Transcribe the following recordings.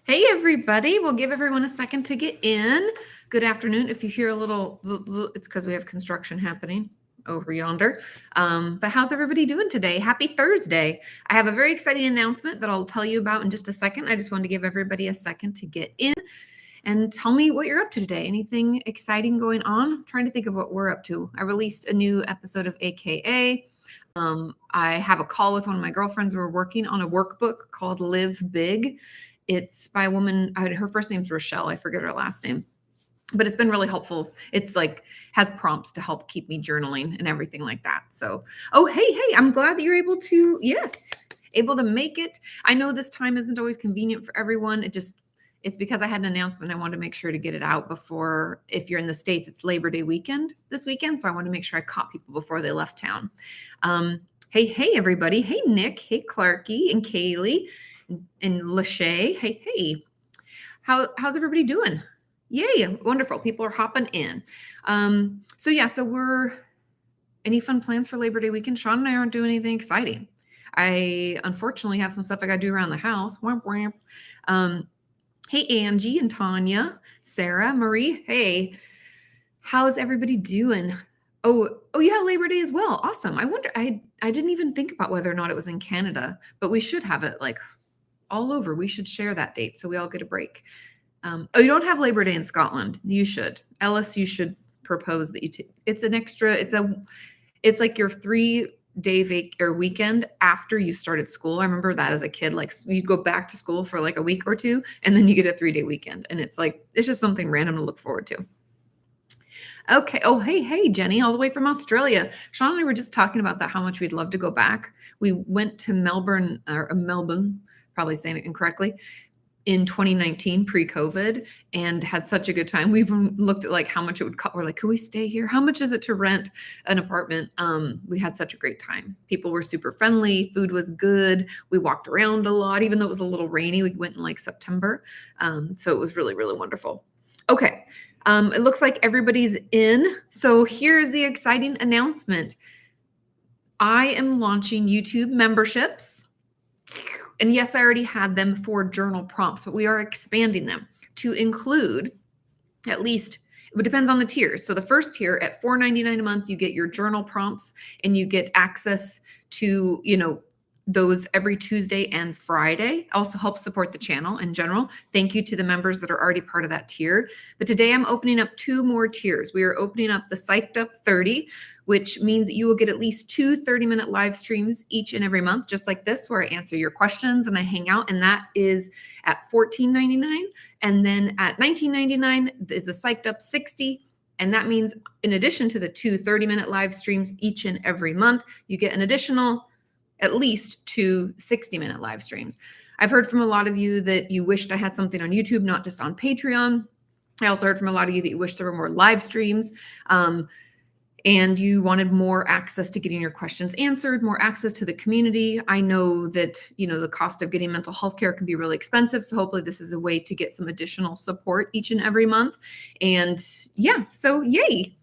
Hey, everybody. We'll give everyone a second to get in. Good afternoon. If you hear a little, it's because we have construction happening over yonder. But how's everybody doing today? Happy Thursday. I have a very exciting announcement that I'll tell you about in just a second. I just wanted to give everybody a second to get in and tell me what you're up to today. Anything exciting going on? I'm trying to think of what we're up to. I released a new episode of AKA. I have a call with one of my girlfriends. We're working on a workbook called Live Big. It's by a woman. Her first name's Rochelle. I forget her last name, but it's been really helpful. It's like has prompts to help keep me journaling and everything like that. So, hey, I'm glad that you're able to, able to make it. I know this time isn't always convenient for everyone. It's because I had an announcement. I wanted to make sure to get it out before, if you're in the States, it's Labor Day weekend this weekend. So I wanted to make sure I caught people before they left town. Hey, everybody. Hey, Nick. Hey, Clarky and Kaylee and Lachey. Hey. How's everybody doing? Yay. Wonderful. People are hopping in. So we're, any fun plans for Labor Day weekend? Sean and I aren't doing anything exciting. I unfortunately have some stuff I got to do around the house. Hey, Angie and Tanya, Sarah, Marie. Hey, how's everybody doing? Oh yeah, Labor Day as well. Awesome. I wonder, I didn't even think about whether or not it was in Canada, but we should have it like all over. We should share that date so we all get a break. You don't have Labor Day in Scotland. You should. Ellis, you should propose that it's an extra, it's like your 3-day weekend after you started school. I remember that as a kid, like you go back to school for like a week or two, and then you get a 3-day weekend. And it's just something random to look forward to. Okay. Oh, hey, Jenny, all the way from Australia. Sean and I were just talking about that, how much we'd love to go back. We went to Melbourne, probably saying it incorrectly, in 2019 pre-COVID, and had such a good time. We even looked at like how much it would cost. We're like, could we stay here? How much is it to rent an apartment? We had such a great time. People were super friendly. Food was good. We walked around a lot, even though it was a little rainy. We went in like September. So it was really, really wonderful. Okay. It looks like everybody's in. So here's the exciting announcement. I am launching YouTube memberships. And yes, I already had them for journal prompts, but we are expanding them to include at least, it depends on the tiers. So the first tier at $4.99 a month, you get your journal prompts and you get access to, those every Tuesday and Friday. Also helps support the channel in general. Thank you to the members that are already part of that tier. But today I'm opening up 2 more tiers. We are opening up the Psyched Up 30, which means you will get at least 2 30-minute live streams each and every month, just like this, where I answer your questions and I hang out. And that is at $14.99. And then at $19.99 is the Psyched Up 60. And that means in addition to the 2 30-minute live streams each and every month, you get an additional at least 2 60-minute live streams. I've heard from a lot of you that you wished I had something on YouTube, not just on Patreon. I also heard from a lot of you that you wish there were more live streams. And you wanted more access to getting your questions answered, more access to the community. I know that, the cost of getting mental health care can be really expensive. So hopefully this is a way to get some additional support each and every month. And yeah, so yay,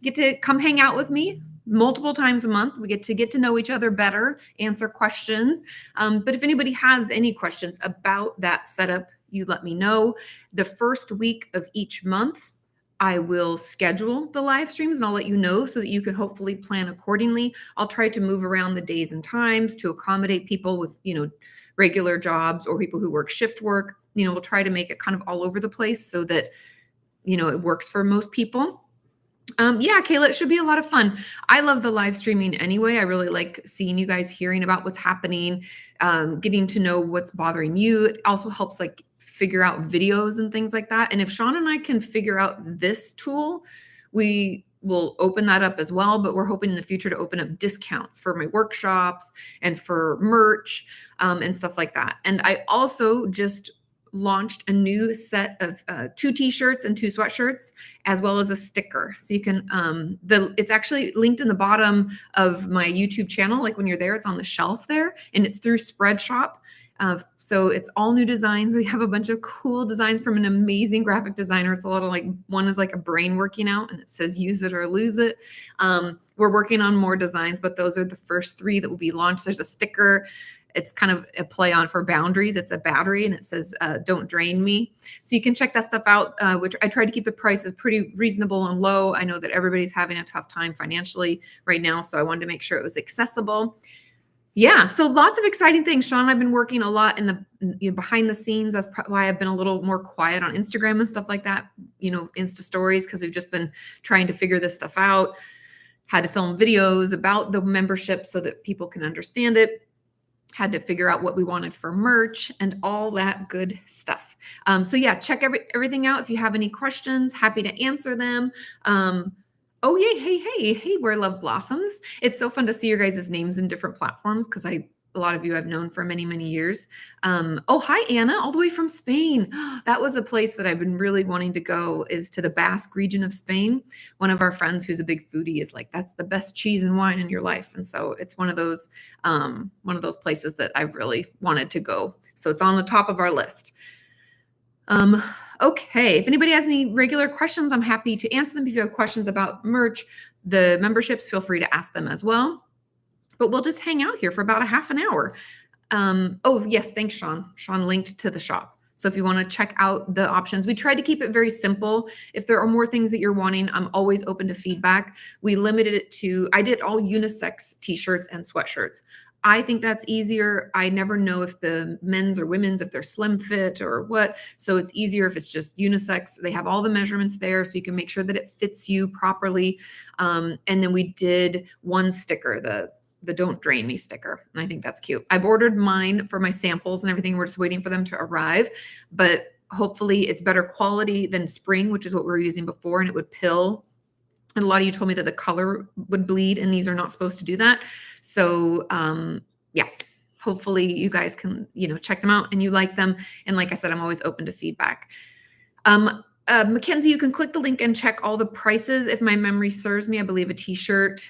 get to come hang out with me multiple times a month. We get to know each other better, answer questions. But if anybody has any questions about that setup, you let me know. The first week of each month, I will schedule the live streams and I'll let you know so that you can hopefully plan accordingly. I'll try to move around the days and times to accommodate people with, regular jobs or people who work shift work. We'll try to make it kind of all over the place so that, it works for most people. Yeah, Kayla, it should be a lot of fun. I love the live streaming anyway. I really like seeing you guys, hearing about what's happening, getting to know what's bothering you. It also helps figure out videos and things like that. And if Sean and I can figure out this tool, we will open that up as well. But we're hoping in the future to open up discounts for my workshops and for merch and stuff like that. And I also just launched a new set of 2 t-shirts and 2 sweatshirts, as well as a sticker. So you can, it's actually linked in the bottom of my YouTube channel. Like when you're there, it's on the shelf there, and it's through Spreadshop. So it's all new designs. We have a bunch of cool designs from an amazing graphic designer. It's a little one is like a brain working out and it says use it or lose it. We're working on more designs, but those are the first 3 that will be launched. There's a sticker it's kind of a play on for boundaries. It's a battery and it says, don't drain me. So you can check that stuff out, which I try to keep the prices pretty reasonable and low. I know that everybody's having a tough time financially right now, so I wanted to make sure it was accessible. Yeah, so lots of exciting things. Sean and I've been working a lot in the behind the scenes. That's why I've been a little more quiet on Instagram and stuff like that, Insta stories, because we've just been trying to figure this stuff out. Had to film videos about the membership so that people can understand it. Had to figure out what we wanted for merch and all that good stuff. So yeah, check everything out. If you have any questions, happy to answer them. Oh, yay. Hey, where love blossoms. It's so fun to see your guys' names in different platforms because a lot of you I've known for many, many years. Oh, hi, Anna, all the way from Spain. That was a place that I've been really wanting to go, is to the Basque region of Spain. One of our friends who's a big foodie is like, that's the best cheese and wine in your life. And so it's one of those places that I've really wanted to go. So it's on the top of our list. Okay, if anybody has any regular questions, I'm happy to answer them. If you have questions about merch, the memberships, feel free to ask them as well. But we'll just hang out here for about a half an hour. Oh, yes, thanks, Sean. Sean linked to the shop. So if you want to check out the options, we tried to keep it very simple. If there are more things that you're wanting, I'm always open to feedback. We limited it to, I did all unisex t-shirts and sweatshirts. I think that's easier. I never know if the men's or women's, if they're slim fit or what. So it's easier if it's just unisex. They have all the measurements there so you can make sure that it fits you properly. And then we did one sticker, the don't drain me sticker. And I think that's cute. I've ordered mine for my samples and everything. We're just waiting for them to arrive, but hopefully it's better quality than spring, which is what we were using before, and it would pill. And a lot of you told me that the color would bleed, and these are not supposed to do that. So yeah, hopefully you guys can, check them out and you like them. And like I said, I'm always open to feedback. Mackenzie, you can click the link and check all the prices. If my memory serves me, I believe a t-shirt,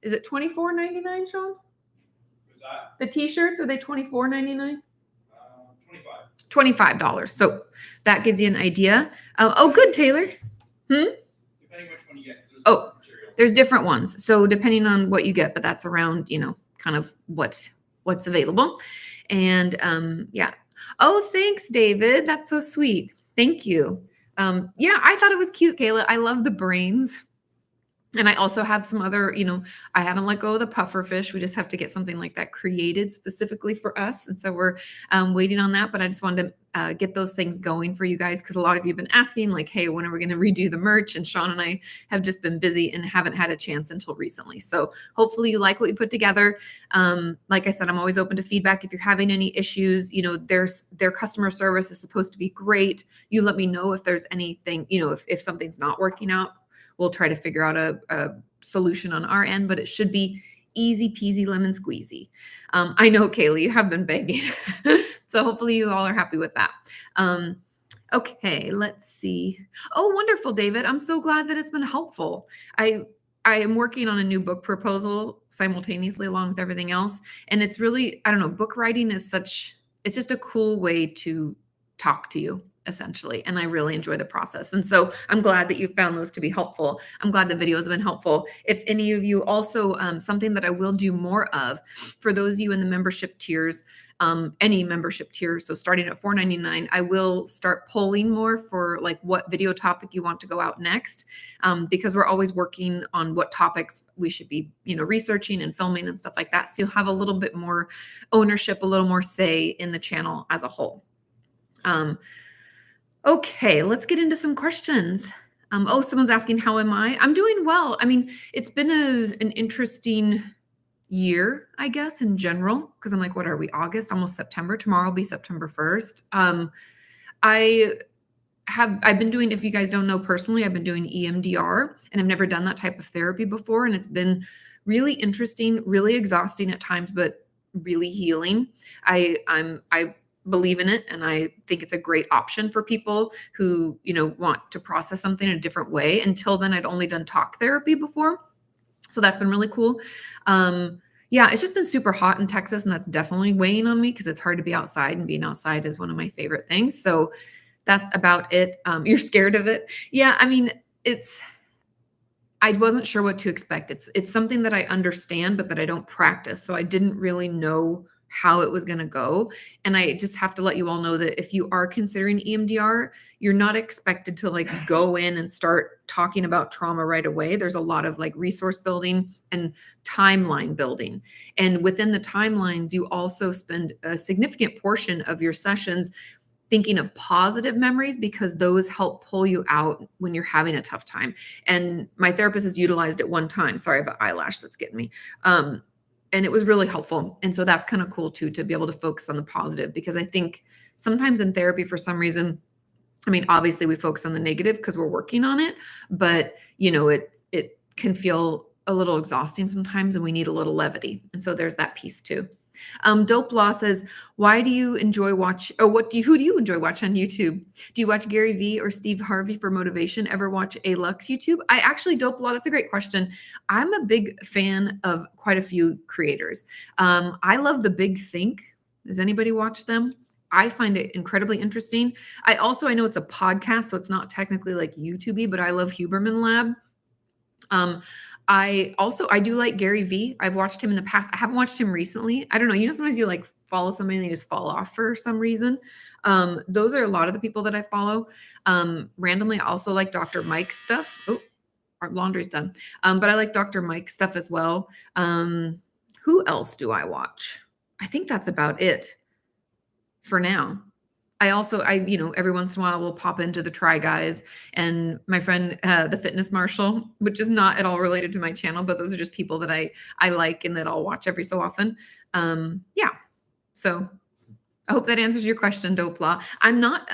is it $24.99, Sean? What's that? The t-shirts, are they $24.99? $25. So that gives you an idea. Oh, good, Taylor. Depending which one you get. Oh, there's different ones. So depending on what you get, but that's around, kind of what's available. And yeah. Oh, thanks, David. That's so sweet. Thank you. Yeah, I thought it was cute, Kayla. I love the brains. And I also have some other, I haven't let go of the puffer fish. We just have to get something like that created specifically for us. And so we're waiting on that. But I just wanted to get those things going for you guys, because a lot of you have been asking like, hey, when are we going to redo the merch? And Sean and I have just been busy and haven't had a chance until recently. So hopefully you like what we put together. Like I said, I'm always open to feedback. If you're having any issues, their customer service is supposed to be great. You let me know if there's anything, if something's not working out. We'll try to figure out a solution on our end, but it should be easy peasy lemon squeezy. I know, Kaylee, you have been begging. So hopefully you all are happy with that. Okay, let's see. Oh, wonderful, David. I'm so glad that it's been helpful. I am working on a new book proposal simultaneously along with everything else. And it's really, I don't know, book writing is it's just a cool way to talk to you, essentially. And I really enjoy the process. And so I'm glad that you found those to be helpful. I'm glad the videos have been helpful. If any of you also, something that I will do more of for those of you in the membership tiers, any membership tier. So starting at $4.99, I will start polling more for like what video topic you want to go out next, because we're always working on what topics we should be, researching and filming and stuff like that. So you'll have a little bit more ownership, a little more say in the channel as a whole. Okay, let's get into some questions. Oh, someone's asking, how am I? I'm doing well. I mean, it's been an interesting year, I guess, in general, because I'm like, what are we, August, almost September? Tomorrow will be September 1st. I've been doing, if you guys don't know personally, I've been doing EMDR, and I've never done that type of therapy before. And it's been really interesting, really exhausting at times, but really healing. I believe in it, and I think it's a great option for people who, want to process something in a different way. Until then, I'd only done talk therapy before. So that's been really cool. Yeah, it's just been super hot in Texas, and that's definitely weighing on me because it's hard to be outside, and being outside is one of my favorite things. So that's about it. You're scared of it. Yeah. I mean, I wasn't sure what to expect. It's something that I understand, but that I don't practice. So I didn't really know how it was going to go. And I just have to let you all know that if you are considering EMDR, you're not expected to like go in and start talking about trauma right away. There's a lot of like resource building and timeline building. And within the timelines, you also spend a significant portion of your sessions thinking of positive memories because those help pull you out when you're having a tough time. And my therapist has utilized it one time. Sorry, I have an eyelash that's getting me. And it was really helpful. And so that's kind of cool too, to be able to focus on the positive, because I think sometimes in therapy, for some reason, I mean, obviously we focus on the negative because we're working on it, but it can feel a little exhausting sometimes, and we need a little levity. And so there's that piece too. Dope Law says, why do you enjoy watch, or who do you enjoy watching on YouTube? Do you watch Gary Vee or Steve Harvey for motivation? Ever watch a Lux YouTube? I actually, Dope Law, that's a great question. I'm a big fan of quite a few creators. I love The Big Think. Does anybody watch them? I find it incredibly interesting. I know it's a podcast, so it's not technically like YouTube-y, but I love Huberman Lab. I do like Gary Vee. I've watched him in the past. I haven't watched him recently. I don't know. Sometimes you like follow somebody and they just fall off for some reason. Those are a lot of the people that I follow. Randomly, I also like Dr. Mike's stuff. Oh, our laundry's done. But I like Dr. Mike's stuff as well. Who else do I watch? I think that's about it for now. Every once in a while will pop into the Try Guys and my friend, the Fitness Marshal, which is not at all related to my channel, but those are just people that I like and that I'll watch every so often. Yeah. So I hope that answers your question, Dope Law. I'm not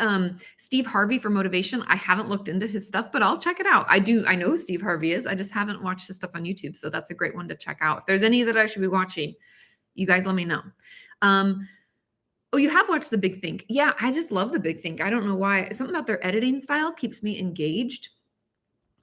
Steve Harvey for motivation. I haven't looked into his stuff, but I'll check it out. I know who Steve Harvey is. I just haven't watched his stuff on YouTube. So that's a great one to check out. If there's any that I should be watching, you guys let me know. Oh, you have watched The Big Think. Yeah, I just love The Big Think. I don't know why. Something about their editing style keeps me engaged.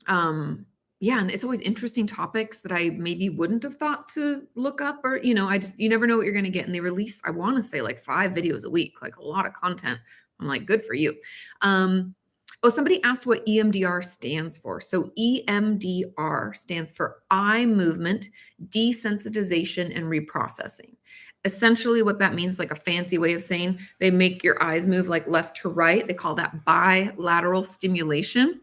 Yeah, and it's always interesting topics that I maybe wouldn't have thought to look up, or you never know what you're going to get. And they release, I want to say, like 5 videos a week, like a lot of content. I'm like, good for you. Somebody asked what EMDR stands for. So EMDR stands for eye movement, desensitization, and reprocessing. Essentially what that means is like a fancy way of saying they make your eyes move like left to right. They call that bilateral stimulation.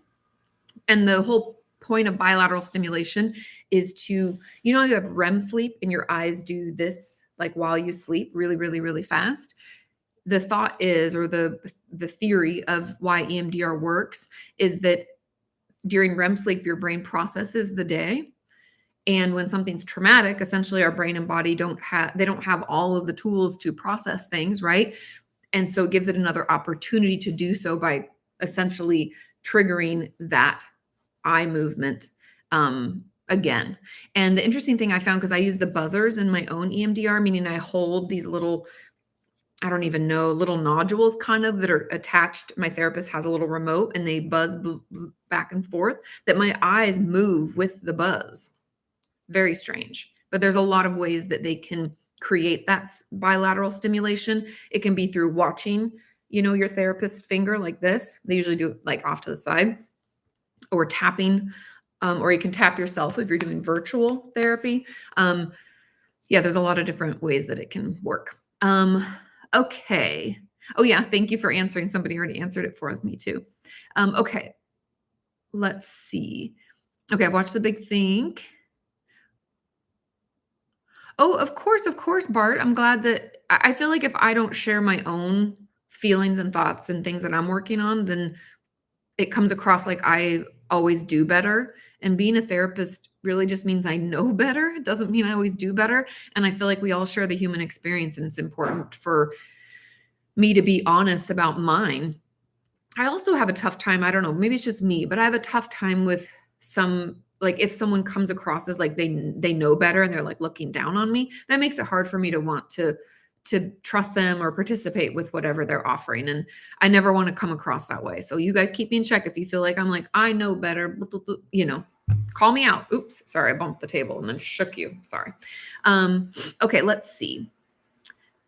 And the whole point of bilateral stimulation is to, you have REM sleep and your eyes do this like while you sleep really, really, really fast. The thought is, or the theory of why EMDR works is that during REM sleep, your brain processes the day. And when something's traumatic, essentially our brain and body don't have all of the tools to process things, right? And so it gives it another opportunity to do so by essentially triggering that eye movement again. And the interesting thing I found, because I use the buzzers in my own EMDR, meaning I hold these little, I don't even know, little nodules kind of that are attached. My therapist has a little remote and they buzz back and forth, that my eyes move with the buzz. Very strange, but there's a lot of ways that they can create that bilateral stimulation. It can be through watching, your therapist's finger like this. They usually do it like off to the side, or tapping, or you can tap yourself if you're doing virtual therapy. Yeah, there's a lot of different ways that it can work. Okay. Oh yeah, thank you for answering. Somebody already answered it for me too. Okay, let's see. Okay, I watched The Big Think. Oh, of course, Bart. I'm glad that I feel like if I don't share my own feelings and thoughts and things that I'm working on, then it comes across like I always do better. And being a therapist really just means I know better. It doesn't mean I always do better. And I feel like we all share the human experience, and it's important for me to be honest about mine. I also have a tough time. I don't know, maybe it's just me, but I have a tough time with like if someone comes across as like they know better and they're like looking down on me, that makes it hard for me to want to trust them or participate with whatever they're offering. And I never want to come across that way. So you guys keep me in check if you feel like I'm like, I know better, call me out. Oops, sorry, I bumped the table and then shook you. Sorry. Okay, let's see.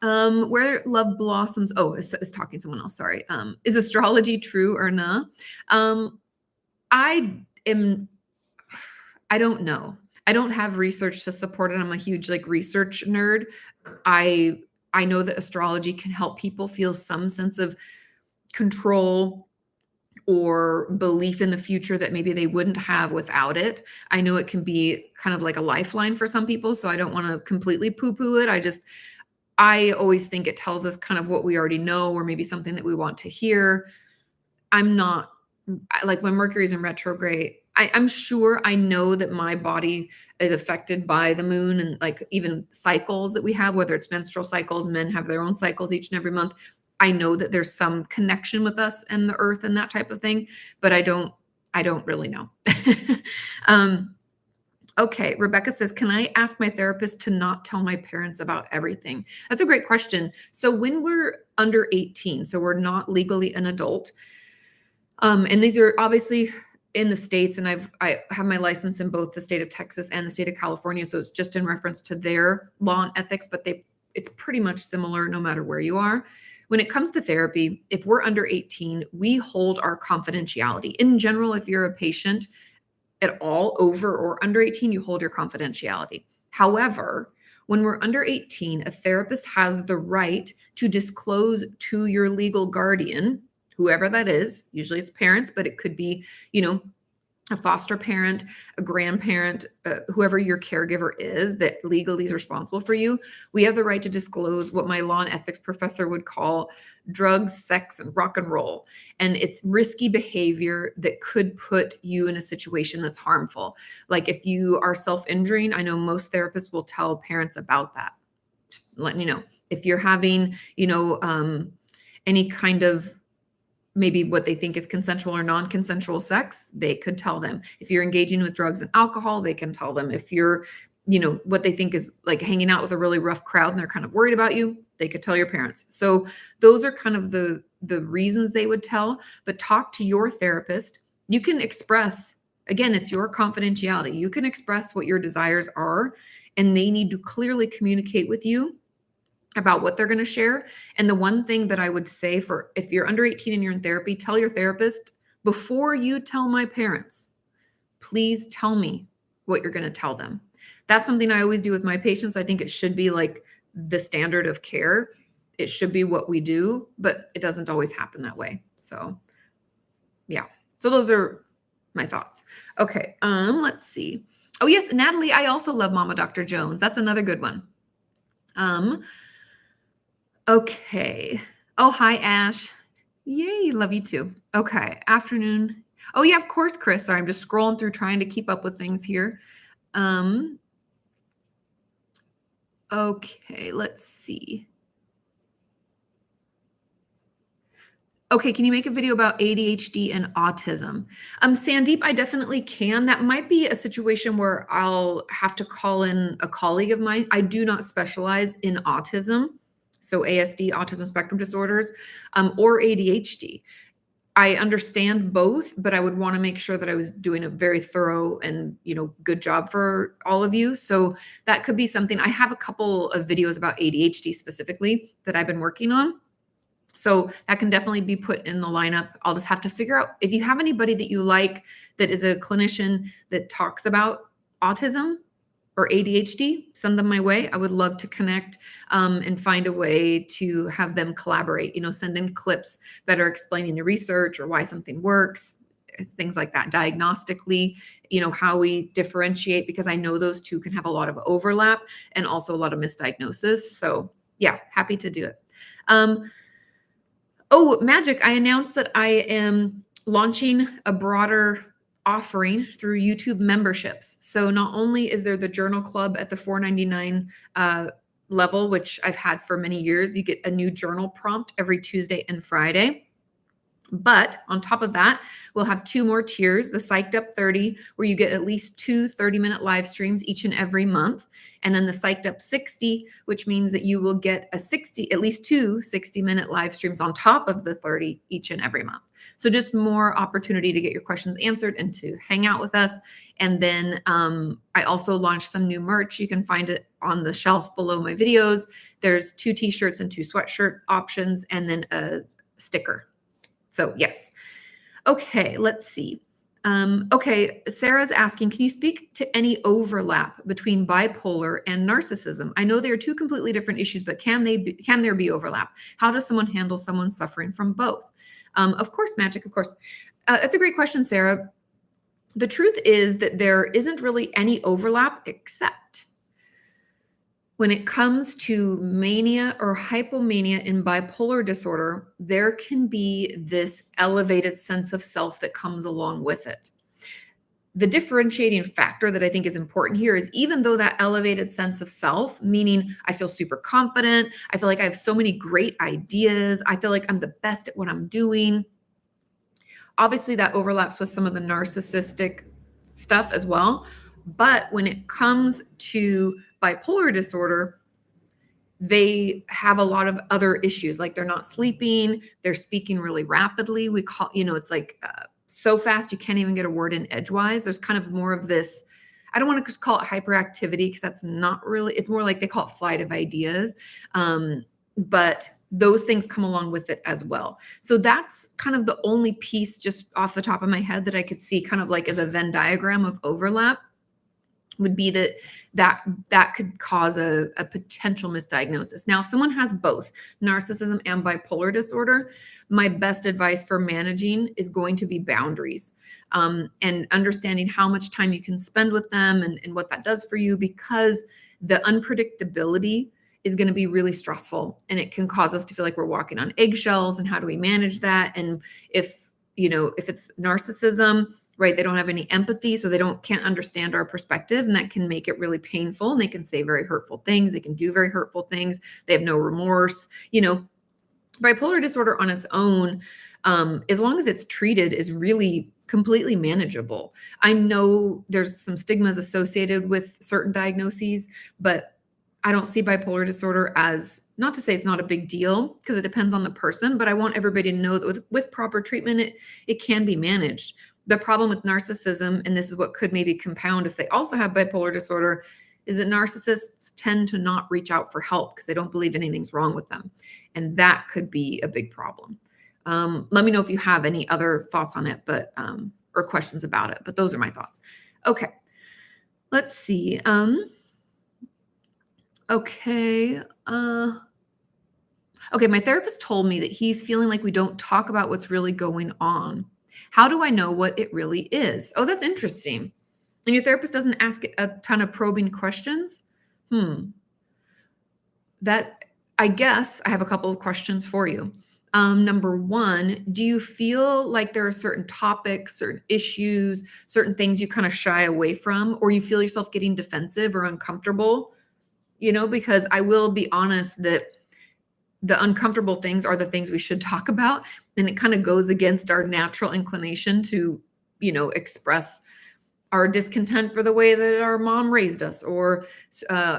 Where love blossoms. Oh, is talking to someone else. Sorry. Is astrology true or not? I don't know. I don't have research to support it. I'm a huge like research nerd. I I know that astrology can help people feel some sense of control or belief in the future that maybe they wouldn't have without it. I know it can be kind of like a lifeline for some people, so I don't want to completely poo-poo it. I always think it tells us kind of what we already know or maybe something that we want to hear. I'm not like when Mercury's in retrograde, I'm sure I know that my body is affected by the moon and like even cycles that we have, whether it's menstrual cycles, men have their own cycles each and every month. I know that there's some connection with us and the earth and that type of thing, but I don't really know. Okay, Rebecca says, can I ask my therapist to not tell my parents about everything? That's a great question. So when we're under 18, so we're not legally an adult, and these are obviously in the States, and I have my license in both the state of Texas and the state of California. So it's just in reference to their law and ethics, but it's pretty much similar no matter where you are. When it comes to therapy, if we're under 18, we hold our confidentiality. In general, if you're a patient at all over or under 18, you hold your confidentiality. However, when we're under 18, a therapist has the right to disclose to your legal guardian, whoever that is. Usually it's parents, but it could be, a foster parent, a grandparent, whoever your caregiver is that legally is responsible for you. We have the right to disclose what my law and ethics professor would call drugs, sex, and rock and roll. And it's risky behavior that could put you in a situation that's harmful. Like if you are self-injuring, I know most therapists will tell parents about that. Just letting you know. If you're having, any kind of maybe what they think is consensual or non-consensual sex, they could tell them. If you're engaging with drugs and alcohol, they can tell them. If you're, what they think is like hanging out with a really rough crowd and they're kind of worried about you, they could tell your parents. So those are kind of the reasons they would tell, but talk to your therapist. You can express, again, it's your confidentiality. You can express what your desires are, and they need to clearly communicate with you about what they're going to share. And the one thing that I would say for if you're under 18 and you're in therapy, tell your therapist before you tell my parents, please tell me what you're going to tell them. That's something I always do with my patients. I think it should be like the standard of care. It should be what we do, but it doesn't always happen that way. So yeah. So those are my thoughts. Okay. Let's see. Oh yes, Natalie, I also love Mama Dr. Jones. That's another good one. Okay. Oh, hi, Ash. Yay, love you too. Okay, afternoon. Oh yeah, of course, Chris. Sorry, I'm just scrolling through trying to keep up with things here. Okay, let's see. Okay, can you make a video about ADHD and autism? Sandeep, I definitely can. That might be a situation where I'll have to call in a colleague of mine. I do not specialize in autism. So ASD, autism spectrum disorders, or ADHD. I understand both, but I would want to make sure that I was doing a very thorough and, good job for all of you. So that could be something. I have a couple of videos about ADHD specifically that I've been working on. So that can definitely be put in the lineup. I'll just have to figure out if you have anybody that you like that is a clinician that talks about autism or ADHD, send them my way. I would love to connect and find a way to have them collaborate, send in clips better explaining the research or why something works, things like that. Diagnostically, how we differentiate, because I know those two can have a lot of overlap and also a lot of misdiagnosis. So yeah, happy to do it. Oh, Magic, I announced that I am launching a broader offering through YouTube memberships. So not only is there the journal club at the $4.99 level, which I've had for many years, you get a new journal prompt every Tuesday and Friday. But on top of that, we'll have two more tiers, the Psyched Up 30, where you get at least 2 30-minute live streams each and every month. And then the Psyched Up 60, which means that you will get at least 2 60-minute live streams on top of the 30 each and every month. So just more opportunity to get your questions answered and to hang out with us. And then I also launched some new merch. You can find it on the shelf below my videos. There's 2 t-shirts and 2 sweatshirt options, and then a sticker. So yes. Okay, let's see. Okay, Sarah's asking, can you speak to any overlap between bipolar and narcissism? I know they are two completely different issues, but can there be overlap? How does someone handle someone suffering from both? Of course, Magic, of course. That's a great question, Sarah. The truth is that there isn't really any overlap, except when it comes to mania or hypomania in bipolar disorder, there can be this elevated sense of self that comes along with it. The differentiating factor that I think is important here is, even though that elevated sense of self, meaning I feel super confident, I feel like I have so many great ideas, I feel like I'm the best at what I'm doing. Obviously, that overlaps with some of the narcissistic stuff as well. But when it comes to bipolar disorder, they have a lot of other issues, like they're not sleeping, they're speaking really rapidly. We call, it's like so fast you can't even get a word in edgewise. There's kind of more of this, I don't want to just call it hyperactivity, because that's not really, it's more like they call it flight of ideas. But those things come along with it as well. So that's kind of the only piece just off the top of my head that I could see kind of like the Venn diagram of overlap, would be that could cause a potential misdiagnosis. Now, if someone has both narcissism and bipolar disorder, my best advice for managing is going to be boundaries, and understanding how much time you can spend with them and what that does for you, because the unpredictability is going to be really stressful, and it can cause us to feel like we're walking on eggshells. And how do we manage that? And if it's narcissism, right, they don't have any empathy, so they can't understand our perspective, and that can make it really painful. And they can say very hurtful things. They can do very hurtful things. They have no remorse. Bipolar disorder on its own, as long as it's treated, is really completely manageable. I know there's some stigmas associated with certain diagnoses, but I don't see bipolar disorder as, not to say it's not a big deal, because it depends on the person, but I want everybody to know that with proper treatment, it can be managed. The problem with narcissism, and this is what could maybe compound if they also have bipolar disorder, is that narcissists tend to not reach out for help because they don't believe anything's wrong with them. And that could be a big problem. Let me know if you have any other thoughts on it, or questions about it, but those are my thoughts. Okay, let's see. Okay. Okay, my therapist told me that he's feeling like we don't talk about what's really going on. How do I know what it really is? Oh, that's interesting. And your therapist doesn't ask a ton of probing questions? That, I guess I have a couple of questions for you. Number one, do you feel like there are certain topics, certain issues, certain things you kind of shy away from, or you feel yourself getting defensive or uncomfortable? Because I will be honest that the uncomfortable things are the things we should talk about. And it kind of goes against our natural inclination to, express our discontent for the way that our mom raised us, or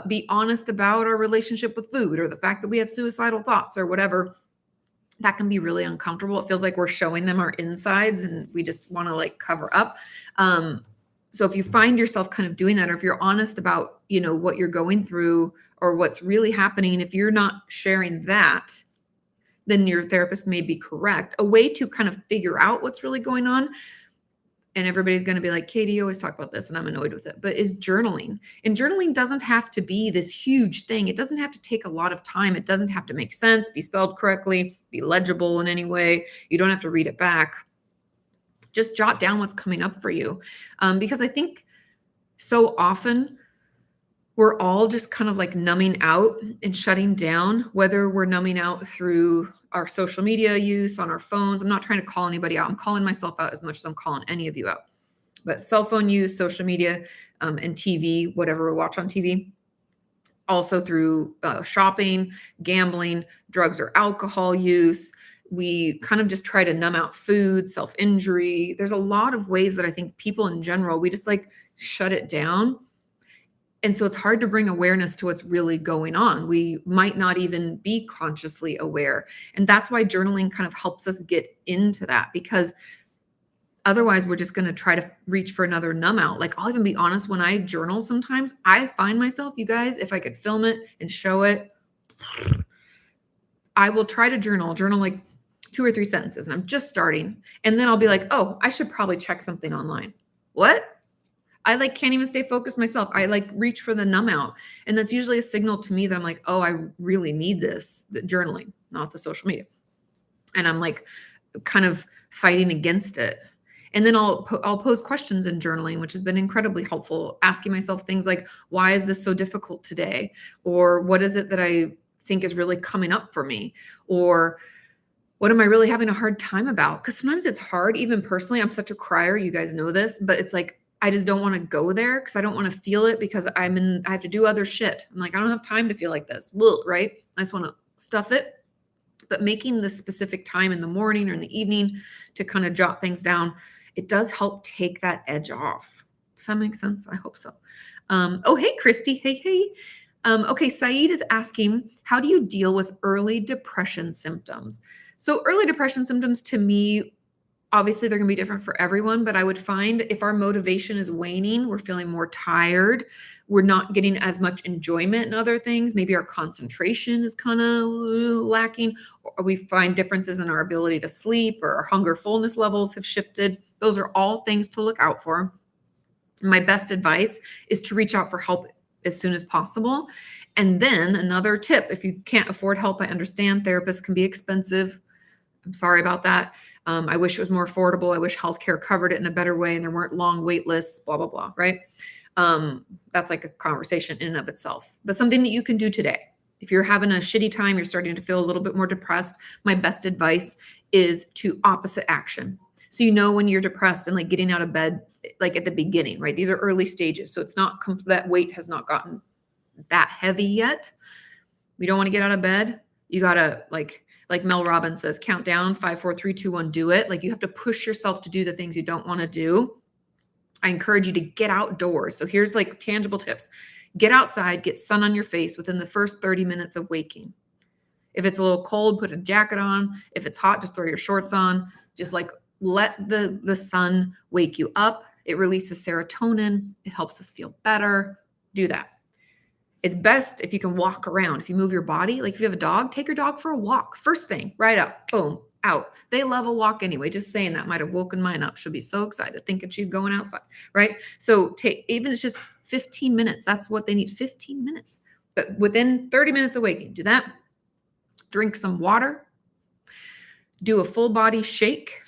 be honest about our relationship with food, or the fact that we have suicidal thoughts or whatever. That can be really uncomfortable. It feels like we're showing them our insides and we just want to cover up. So if you find yourself kind of doing that, or if you're honest about, what you're going through or what's really happening, if you're not sharing that, then your therapist may be correct. A way to kind of figure out what's really going on, and everybody's going to be like, Katie, you always talk about this and I'm annoyed with it, but is journaling. And journaling doesn't have to be this huge thing. It doesn't have to take a lot of time. It doesn't have to make sense, be spelled correctly, be legible in any way. You don't have to read it back. Just jot down what's coming up for you. Because I think so often we're all just kind of numbing out and shutting down, whether we're numbing out through our social media use on our phones. I'm not trying to call anybody out. I'm calling myself out as much as I'm calling any of you out. But cell phone use, social media, and TV, whatever we watch on TV. Also through shopping, gambling, drugs or alcohol use. We kind of just try to numb out food, self-injury. There's a lot of ways that I think people in general, we just shut it down. And so it's hard to bring awareness to what's really going on. We might not even be consciously aware. And that's why journaling kind of helps us get into that, because otherwise we're just going to try to reach for another numb out. I'll even be honest, when I journal, sometimes I find myself, you guys, if I could film it and show it, I will try to journal 2 or 3 sentences and I'm just starting. And then I'll be like, oh, I should probably check something online. What? I like can't even stay focused myself. I like reach for the numb out. And that's usually a signal to me that I'm like, oh, I really need this, the journaling, not the social media. And I'm like kind of fighting against it. And then I'll pose questions in journaling, which has been incredibly helpful, asking myself things like, why is this so difficult today? Or what is it that I think is really coming up for me? Or what am I really having a hard time about? Because sometimes it's hard, even personally. I'm such a crier. You guys know this, but it's like, I just don't want to go there because I don't want to feel it because I have to do other shit. I'm like, I don't have time to feel like this, right? I just want to stuff it. But making this specific time in the morning or in the evening to kind of jot things down, it does help take that edge off. Does that make sense? I hope so. Oh, hey, Christy. Hey. Okay, Saeed is asking, how do you deal with early depression symptoms? So early depression symptoms to me, obviously they're going to be different for everyone, but I would find if our motivation is waning, we're feeling more tired, we're not getting as much enjoyment in other things, maybe our concentration is kind of lacking, or we find differences in our ability to sleep, or our hunger fullness levels have shifted. Those are all things to look out for. My best advice is to reach out for help as soon as possible. And then another tip, if you can't afford help, I understand therapists can be expensive. I'm sorry about that. I wish it was more affordable. I wish healthcare covered it in a better way and there weren't long wait lists, blah, blah, blah, right? That's like a conversation in and of itself, but something that you can do today. If you're having a shitty time, you're starting to feel a little bit more depressed, my best advice is to opposite action. So when you're depressed and like getting out of bed, like at the beginning, right? These are early stages. So it's not, that weight has not gotten that heavy yet. We don't want to get out of bed. You got to like Mel Robbins says, count down, 5, 4, 3, 2, 1, do it. Like you have to push yourself to do the things you don't want to do. I encourage you to get outdoors. So here's like tangible tips. Get outside, get sun on your face within the first 30 minutes of waking. If it's a little cold, put a jacket on. If it's hot, just throw your shorts on. Just like let the sun wake you up. It releases serotonin. It helps us feel better. Do that. It's best if you can walk around. If you move your body, like if you have a dog, take your dog for a walk. First thing, right up, boom, out. They love a walk anyway. Just saying that might have woken mine up. She'll be so excited thinking she's going outside, right? So even if it's just 15 minutes, that's what they need, 15 minutes. But within 30 minutes of waking, do that. Drink some water. Do a full body shake.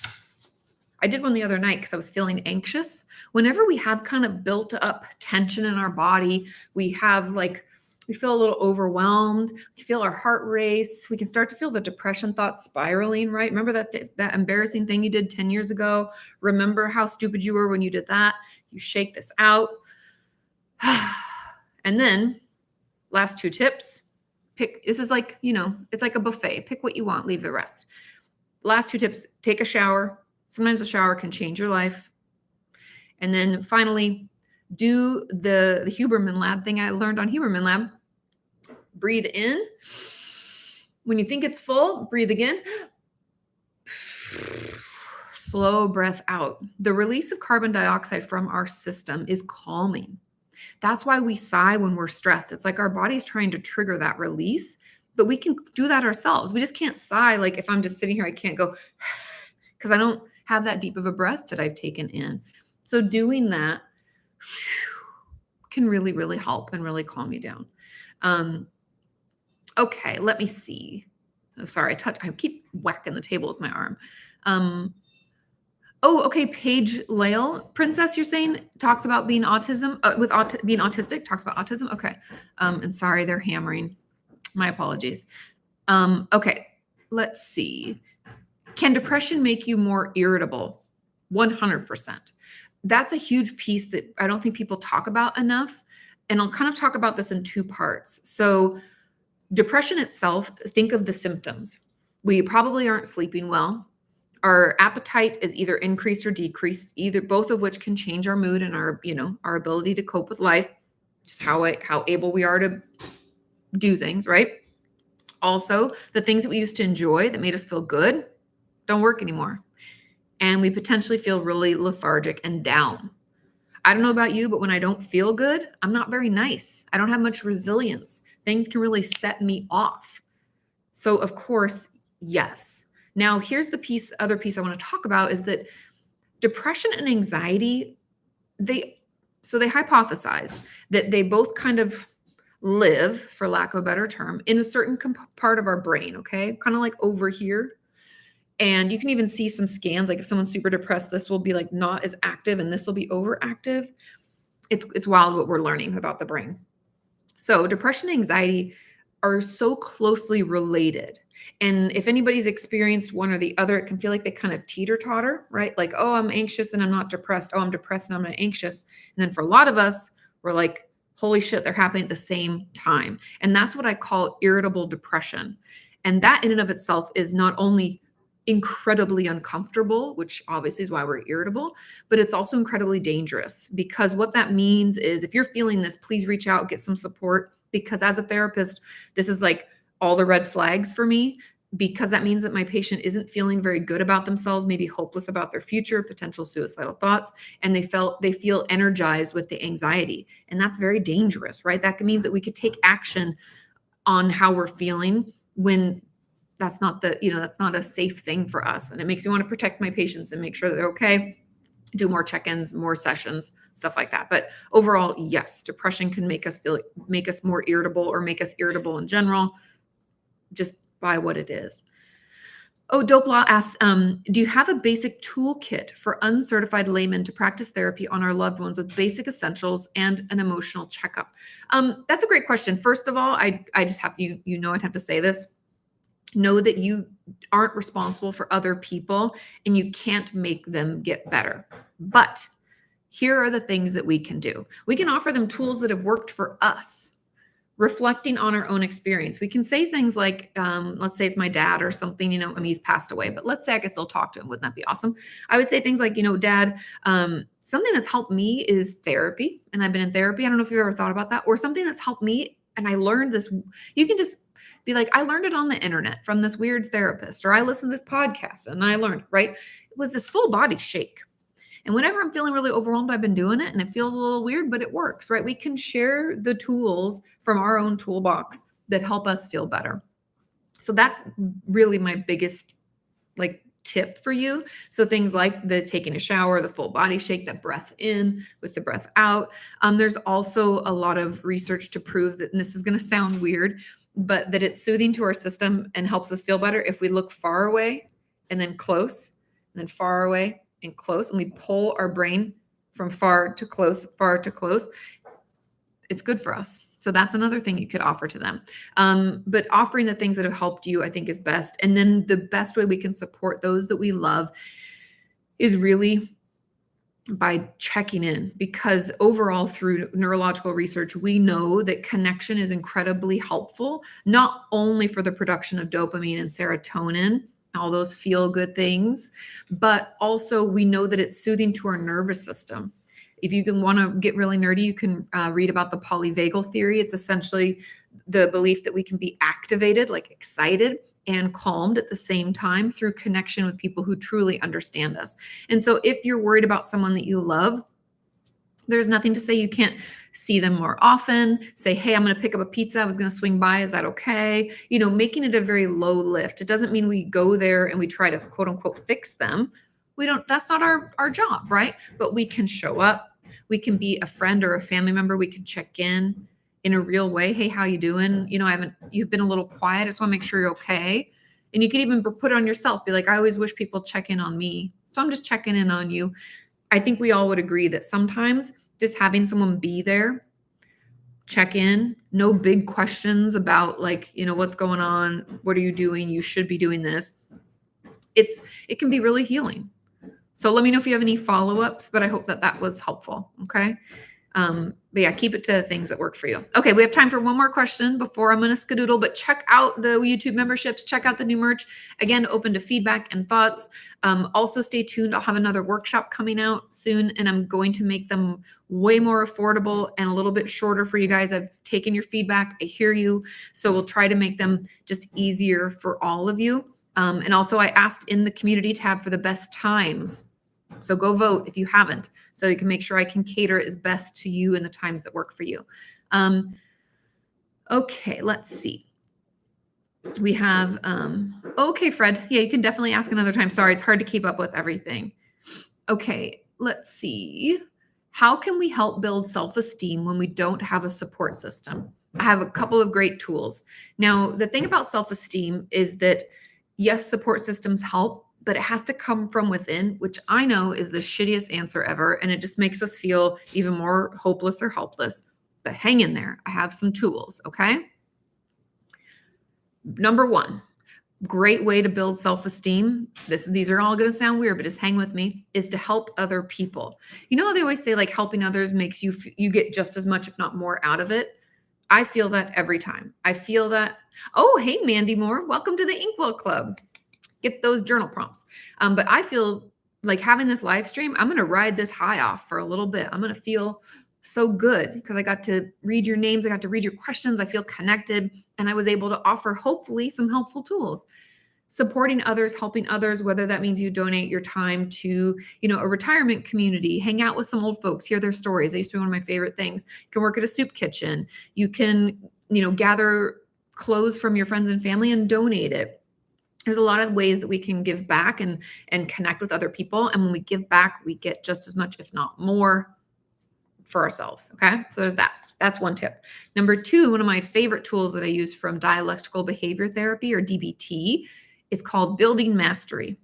I did one the other night because I was feeling anxious. Whenever we have kind of built up tension in our body, we feel a little overwhelmed. We feel our heart race. We can start to feel the depression thoughts spiraling, right? Remember that embarrassing thing you did 10 years ago? Remember how stupid you were when you did that? You shake this out. And then last 2 tips. This is like, it's like a buffet. Pick what you want, leave the rest. Last 2 tips, take a shower. Sometimes a shower can change your life. And then finally, do the Huberman Lab thing I learned on Huberman Lab. Breathe in. When you think it's full, breathe again. Slow breath out. The release of carbon dioxide from our system is calming. That's why we sigh when we're stressed. It's like our body's trying to trigger that release, but we can do that ourselves. We just can't sigh. Like if I'm just sitting here, I can't go because I don't have that deep of a breath that I've taken in. So doing that can really, really help and really calm you down. Okay, let me see. I'm sorry, I keep whacking the table with my arm. Okay, Paige Lale, Princess, you're saying, talks about being being autistic, talks about autism. Okay, and sorry, they're hammering. My apologies. Okay, let's see. Can depression make you more irritable? 100%. That's a huge piece that I don't think people talk about enough. And I'll kind of talk about this in 2 parts. So depression itself, think of the symptoms. We probably aren't sleeping well. Our appetite is either increased or decreased, both of which can change our mood and our ability to cope with life, just how able we are to do things, right? Also, the things that we used to enjoy that made us feel good don't work anymore. And we potentially feel really lethargic and down. I don't know about you, but when I don't feel good, I'm not very nice. I don't have much resilience. Things can really set me off. So of course, yes, Now, here's the other piece I want to talk about is that depression and anxiety, they hypothesize that they both kind of live, for lack of a better term, in a certain part of our brain, okay? Kind of like over here. And you can even see some scans, like if someone's super depressed, this will be like not as active and this will be overactive. It's wild what we're learning about the brain. So depression and anxiety are so closely related. And if anybody's experienced one or the other, it can feel like they kind of teeter-totter, right? Like, oh, I'm anxious and I'm not depressed. Oh, I'm depressed and I'm not anxious. And then for a lot of us, we're like, holy shit, they're happening at the same time. And that's what I call irritable depression. And that in and of itself is not only incredibly uncomfortable, which obviously is why we're irritable, but it's also incredibly dangerous, because what that means is if you're feeling this, please reach out, get some support, because as a therapist, this is like all the red flags for me, because that means that my patient isn't feeling very good about themselves, maybe hopeless about their future, potential suicidal thoughts, and they feel energized with the anxiety. And that's very dangerous, right? That means that we could take action on how we're feeling when that's not that's not a safe thing for us. And it makes me want to protect my patients and make sure they're okay, do more check-ins, more sessions, stuff like that. But overall, yes, depression can make us more irritable, or make us irritable in general, just by what it is. Oh, Dope Law asks, do you have a basic toolkit for uncertified laymen to practice therapy on our loved ones with basic essentials and an emotional checkup? That's a great question. First of all, I just have I'd have to say this. Know that you aren't responsible for other people and you can't make them get better. But here are the things that we can do. We can offer them tools that have worked for us, reflecting on our own experience. We can say things like, let's say it's my dad or something, he's passed away, but let's say I could still talk to him. Wouldn't that be awesome? I would say things like, Dad, something that's helped me is therapy. And I've been in therapy. I don't know if you've ever thought about that. Or something that's helped me, and I learned this. You can just be like, I learned it on the internet from this weird therapist, or I listened to this podcast and I learned, right? It was this full body shake. And whenever I'm feeling really overwhelmed, I've been doing it and it feels a little weird, but it works, right? We can share the tools from our own toolbox that help us feel better. So that's really my biggest tip for you. So things like the taking a shower, the full body shake, the breath in with the breath out. There's also a lot of research to prove that, and this is going to sound weird, but that it's soothing to our system and helps us feel better if we look far away and then close, and then far away and close, and we pull our brain from far to close, it's good for us. So that's another thing you could offer to them. But offering the things that have helped you, I think, is best. And then the best way we can support those that we love is really by checking in, because overall through neurological research, we know that connection is incredibly helpful, not only for the production of dopamine and serotonin, all those feel good things, but also we know that it's soothing to our nervous system. If you want to get really nerdy, you can read about the polyvagal theory. It's essentially the belief that we can be activated, like excited, and calmed at the same time through connection with people who truly understand us. And so if you're worried about someone that you love, there's nothing to say you can't see them more often. Say, hey, I'm going to pick up a pizza. I was going to swing by. Is that okay? Making it a very low lift. It doesn't mean we go there and we try to quote unquote fix them. That's not our job, right? But we can show up. We can be a friend or a family member. We can check in a real way. Hey, how you doing? You've been a little quiet. I just want to make sure you're okay. And you can even put it on yourself. Be like, I always wish people check in on me. So I'm just checking in on you. I think we all would agree that sometimes just having someone be there, check in, no big questions about what's going on? What are you doing? You should be doing this. It can be really healing. So let me know if you have any follow-ups, but I hope that was helpful. Okay. But yeah, keep it to things that work for you. Okay. We have time for one more question before I'm going to skedoodle, but check out the YouTube memberships, check out the new merch. Again, open to feedback and thoughts. Also stay tuned. I'll have another workshop coming out soon, and I'm going to make them way more affordable and a little bit shorter for you guys. I've taken your feedback. I hear you. So we'll try to make them just easier for all of you. And also I asked in the community tab for the best times. So go vote if you haven't, so you can make sure I can cater as best to you in the times that work for you. Okay, let's see. We have, okay, Fred. Yeah, you can definitely ask another time. Sorry, it's hard to keep up with everything. Okay, let's see. How can we help build self-esteem when we don't have a support system? I have a couple of great tools. Now, the thing about self-esteem is that yes, support systems help, but it has to come from within, which I know is the shittiest answer ever. And it just makes us feel even more hopeless or helpless. But hang in there. I have some tools, okay? Number one, great way to build self-esteem, these are all going to sound weird, but just hang with me, is to help other people. You know how they always say like helping others makes you get just as much if not more out of it. I feel that every time. I feel that. Oh, hey, Mandy Moore, welcome to the InkWell Club. Get those journal prompts. But I feel like having this live stream, I'm going to ride this high off for a little bit. I'm going to feel so good because I got to read your names. I got to read your questions. I feel connected. And I was able to offer hopefully some helpful tools. Supporting others, helping others, whether that means you donate your time to, a retirement community, hang out with some old folks, hear their stories. They used to be one of my favorite things. You can work at a soup kitchen. You can, gather clothes from your friends and family and donate it. There's a lot of ways that we can give back and connect with other people. And when we give back, we get just as much, if not more, for ourselves. Okay. So there's that. That's one tip. Number two, one of my favorite tools that I use from dialectical behavior therapy, or DBT, is called building mastery.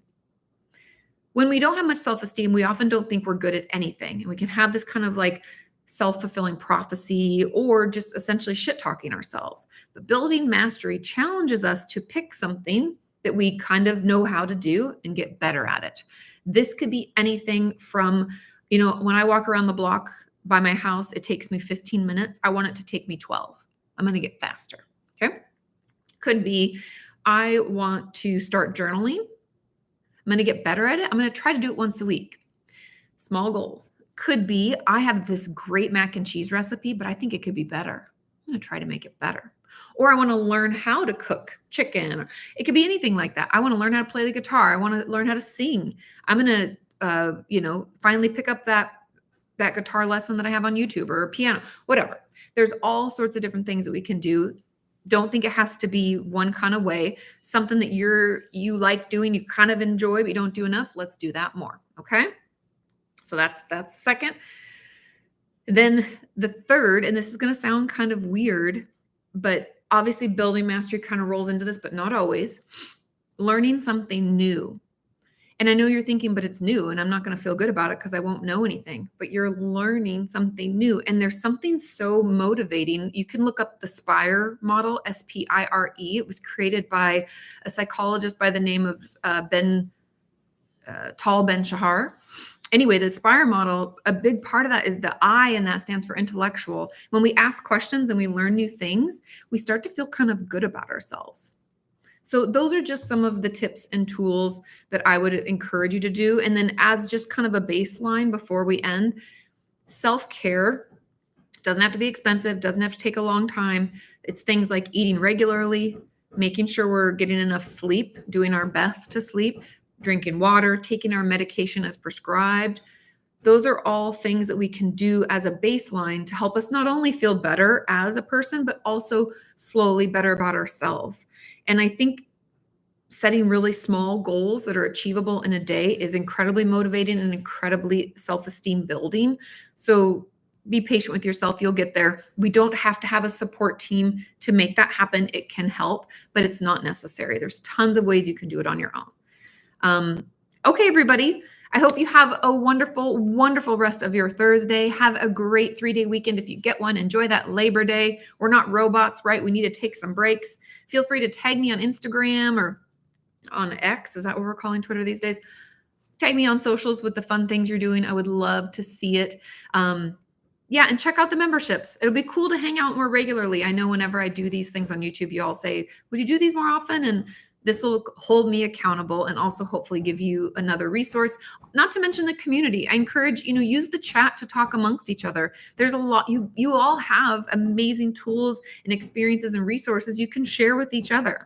When we don't have much self-esteem, we often don't think we're good at anything. And we can have this kind of like self-fulfilling prophecy or just essentially shit-talking ourselves. But building mastery challenges us to pick something that we kind of know how to do and get better at it. This could be anything from, when I walk around the block by my house, it takes me 15 minutes. I want it to take me 12. I'm going to get faster. Okay. Could be, I want to start journaling. I'm going to get better at it. I'm going to try to do it once a week. Small goals. Could be, I have this great mac and cheese recipe, but I think it could be better. I'm going to try to make it better. Or I want to learn how to cook chicken. It could be anything like that. I want to learn how to play the guitar. I want to learn how to sing. I'm going to, finally pick up that guitar lesson that I have on YouTube, or piano, whatever. There's all sorts of different things that we can do. Don't think it has to be one kind of way. Something that you like doing, you kind of enjoy, but you don't do enough. Let's do that more. Okay. So that's the second. Then the third, and this is going to sound kind of weird, but obviously building mastery kind of rolls into this, but not always. Learning something new. And I know you're thinking, but it's new and I'm not going to feel good about it because I won't know anything. But you're learning something new. And there's something so motivating. You can look up the SPIRE model, SPIRE. It was created by a psychologist by the name of Tal Ben-Shahar. Anyway, the SPIRE model, a big part of that is the I, and that stands for intellectual. When we ask questions and we learn new things, we start to feel kind of good about ourselves. So those are just some of the tips and tools that I would encourage you to do. And then as just kind of a baseline before we end, self-care doesn't have to be expensive, doesn't have to take a long time. It's things like eating regularly, making sure we're getting enough sleep, doing our best to sleep, drinking water, taking our medication as prescribed. Those are all things that we can do as a baseline to help us not only feel better as a person, but also slowly better about ourselves. And I think setting really small goals that are achievable in a day is incredibly motivating and incredibly self-esteem building. So be patient with yourself. You'll get there. We don't have to have a support team to make that happen. It can help, but it's not necessary. There's tons of ways you can do it on your own. Okay, everybody. I hope you have a wonderful, wonderful rest of your Thursday. Have a great 3-day weekend. If you get one, enjoy that Labor Day. We're not robots, right? We need to take some breaks. Feel free to tag me on Instagram or on X. Is that what we're calling Twitter these days? Tag me on socials with the fun things you're doing. I would love to see it. Yeah, and check out the memberships. It'll be cool to hang out more regularly. I know whenever I do these things on YouTube, you all say, would you do these more often? And this will hold me accountable and also hopefully give you another resource, not to mention the community. I encourage, use the chat to talk amongst each other. There's a lot, you all have amazing tools and experiences and resources you can share with each other.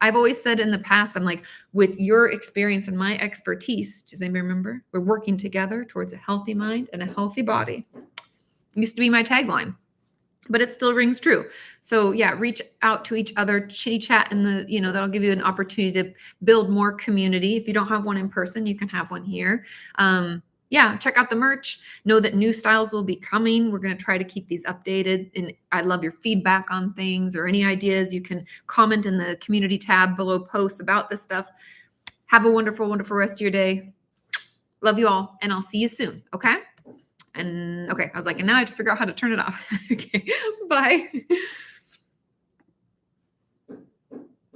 I've always said in the past, I'm like, with your experience and my expertise, does anybody remember? We're working together towards a healthy mind and a healthy body. It used to be my tagline. but it still rings true. So yeah, reach out to each other, chitty chat in the, that'll give you an opportunity to build more community. If you don't have one in person, you can have one here. Yeah, check out the merch. Know that new styles will be coming. We're going to try to keep these updated. And I love your feedback on things or any ideas. You can comment in the community tab below posts about this stuff. Have a wonderful, wonderful rest of your day. Love you all, and I'll see you soon. Okay? And okay, I was like, and now I have to figure out how to turn it off. Okay, bye.